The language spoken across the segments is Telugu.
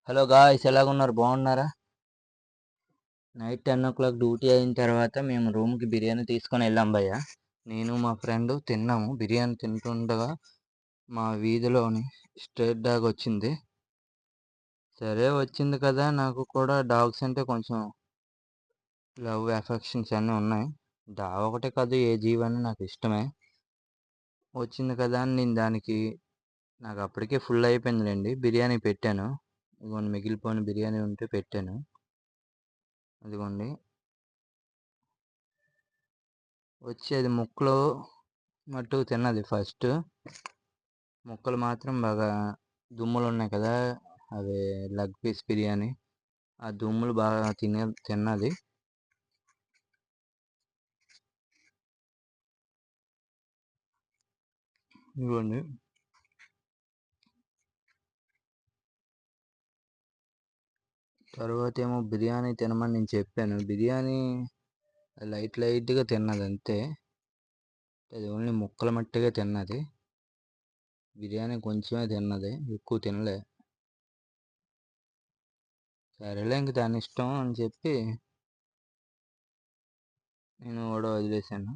Hello guys, ఎలాగున్నారు? బాగున్నారా? నైట్ 10 o'clock డ్యూటీ అయిన తర్వాత మేము రూమ్కి బిర్యానీ తీసుకొని వెళ్ళాం భయ్య. నేను మా ఫ్రెండ్ తిన్నాము. బిర్యానీ తింటుండగా మా వీధిలోని స్ట్రీట్ డాగ్ వచ్చింది. సరే వచ్చింది కదా, నాకు కూడా డాగ్స్ అంటే కొంచెం లవ్ ఎఫెక్షన్స్ అన్నీ ఉన్నాయి. డాగ్ ఒకటే కాదు, ఏ జీవని నాకు ఇష్టమే. వచ్చింది కదా అని నేను దానికి, నాకు అప్పటికే ఫుల్ అయిపోయిందిలేండి, బిర్యానీ పెట్టాను. ఇదిగోండి, మిగిలిపోయిన బిర్యానీ ఉంటే పెట్టాను. అదిగోండి, వచ్చి అది ముక్కలు మట్టుకు తిన్నది. ఫస్ట్ ముక్కలు మాత్రం బాగా దుమ్ములు ఉన్నాయి కదా, అవి లెగ్ పీస్ బిర్యానీ, ఆ దుమ్ములు బాగా తిన్నది. ఇవ్వండి, తర్వాత ఏమో బిర్యానీ తినమని నేను చెప్పాను. బిర్యానీ లైట్గా తిన్నది అంతే. అది ఓన్లీ ముక్కల మట్టిగా తిన్నది. బిర్యానీ కొంచెమే తిన్నది, ఎక్కువ తినలే. సరేలే, ఇంక దాని ఇష్టం అని చెప్పి నేను కూడా వదిలేశాను.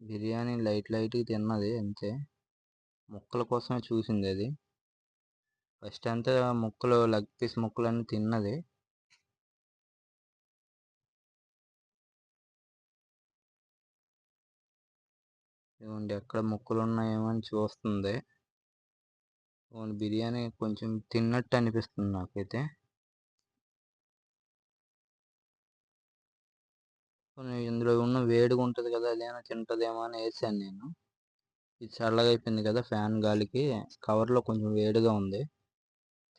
బిర్యానీ లైట్గా తిన్నది అంతే. ముక్కల కోసమే చూసింది అది. ఫస్ట్ అంతా ముక్కలు, లెగ్ పీస్ ముక్కలన్నీ తిన్నది. ఇవ్వండి, ఎక్కడ ముక్కలు ఉన్నాయేమో అని చూస్తుంది. బిర్యానీ కొంచెం తిన్నట్టు అనిపిస్తుంది నాకైతే. ఇందులో ఉన్న వేడిగా ఉంటుంది కదా, అదేమైనా తింటుందేమో అని వేసాను నేను. ఇది చల్లగా అయిపోయింది కదా, ఫ్యాన్ గాలికి కవర్లో కొంచెం వేడిగా ఉంది.